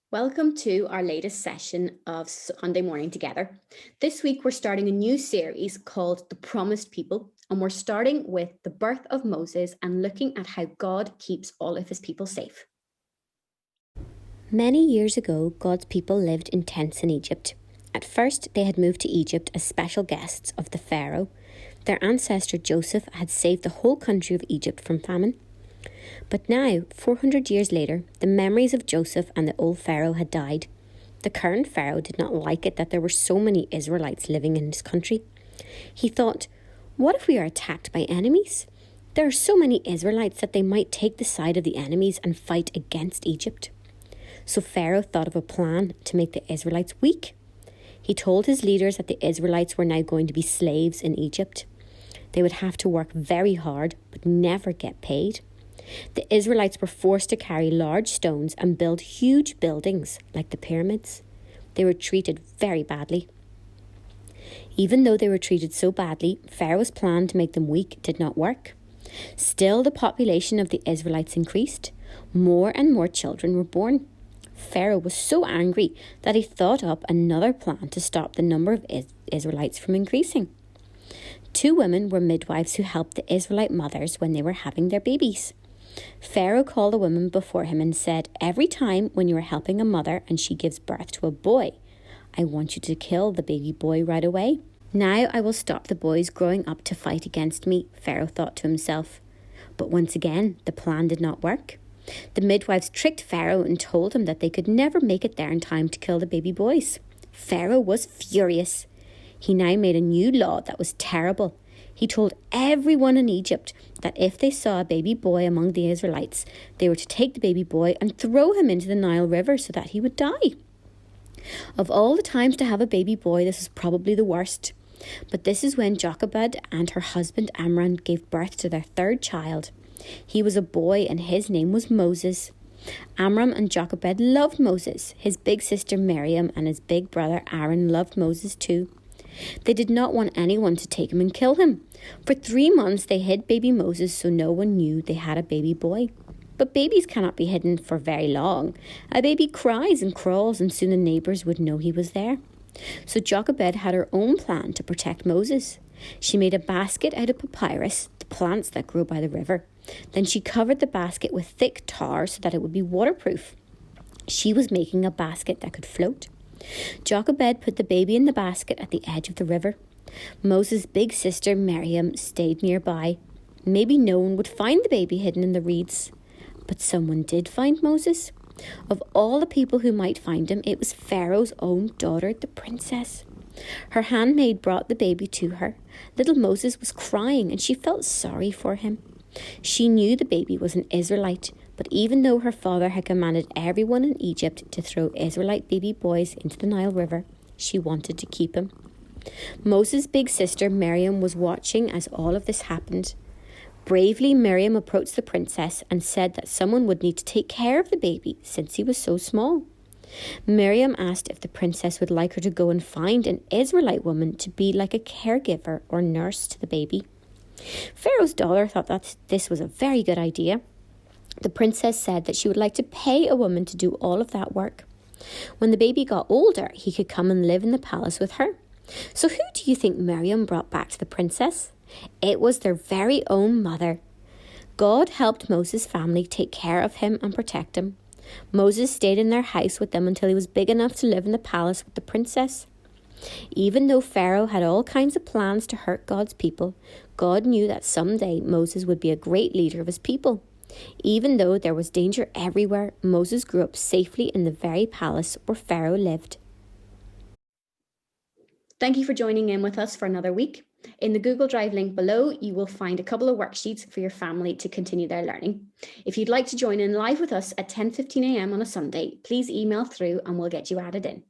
Welcome to our latest session of Sunday Morning Together. This week, we're starting a new series called The Promised People, and we're starting with the birth of Moses and looking at how God keeps all of his people safe. Many years ago, God's people lived in tents in Egypt. At first, they had moved to Egypt as special guests of the Pharaoh. Their ancestor Joseph had saved the whole country of Egypt from famine. But now, 400 years later, the memories of Joseph and the old Pharaoh had died. The current Pharaoh did not like it that there were so many Israelites living in his country. He thought, what if we are attacked by enemies? There are so many Israelites that they might take the side of the enemies and fight against Egypt. So Pharaoh thought of a plan to make the Israelites weak. He told his leaders that the Israelites were now going to be slaves in Egypt. They would have to work very hard but never get paid. The Israelites were forced to carry large stones and build huge buildings like the pyramids. They were treated very badly. Even though they were treated so badly, Pharaoh's plan to make them weak did not work. Still, the population of the Israelites increased. More and more children were born. Pharaoh was so angry that he thought up another plan to stop the number of Israelites from increasing. 2 women were midwives who helped the Israelite mothers when they were having their babies. Pharaoh called a woman before him and said, every time when you are helping a mother and she gives birth to a boy, I want you to kill the baby boy right away. Now I will stop the boys growing up to fight against me, Pharaoh thought to himself. But once again, the plan did not work. The midwives tricked Pharaoh and told him that they could never make it there in time to kill the baby boys. Pharaoh was furious. He now made a new law that was terrible. He told everyone in Egypt that if they saw a baby boy among the Israelites, they were to take the baby boy and throw him into the Nile River so that he would die. Of all the times to have a baby boy, this was probably the worst. But this is when Jochebed and her husband Amram gave birth to their 3rd child. He was a boy and his name was Moses. Amram and Jochebed loved Moses. His big sister Miriam and his big brother Aaron loved Moses too. They did not want anyone to take him and kill him. For 3 months they hid baby Moses so no one knew they had a baby boy. But babies cannot be hidden for very long. A baby cries and crawls and soon the neighbours would know he was there. So Jochebed had her own plan to protect Moses. She made a basket out of papyrus, the plants that grow by the river. Then she covered the basket with thick tar so that it would be waterproof. She was making a basket that could float. Jochebed put the baby in the basket at the edge of the river. Moses' big sister Miriam stayed nearby. Maybe no one would find the baby hidden in the reeds. But someone did find Moses. Of all the people who might find him, it was Pharaoh's own daughter, the princess. Her handmaid brought the baby to her. Little Moses was crying and she felt sorry for him. She knew the baby was an Israelite, but even though her father had commanded everyone in Egypt to throw Israelite baby boys into the Nile River, she wanted to keep him. Moses' big sister Miriam was watching as all of this happened. Bravely, Miriam approached the princess and said that someone would need to take care of the baby since he was so small. Miriam asked if the princess would like her to go and find an Israelite woman to be like a caregiver or nurse to the baby. Pharaoh's daughter thought that this was a very good idea. The princess said that she would like to pay a woman to do all of that work. When the baby got older, he could come and live in the palace with her. So who do you think Miriam brought back to the princess? It was their very own mother. God helped Moses' family take care of him and protect him. Moses stayed in their house with them until he was big enough to live in the palace with the princess. Even though Pharaoh had all kinds of plans to hurt God's people, God knew that someday Moses would be a great leader of his people. Even though there was danger everywhere, Moses grew up safely in the very palace where Pharaoh lived. Thank you for joining in with us for another week. In the Google Drive link below, you will find a couple of worksheets for your family to continue their learning. If you'd like to join in live with us at 10:15 a.m. on a Sunday, please email through and we'll get you added in.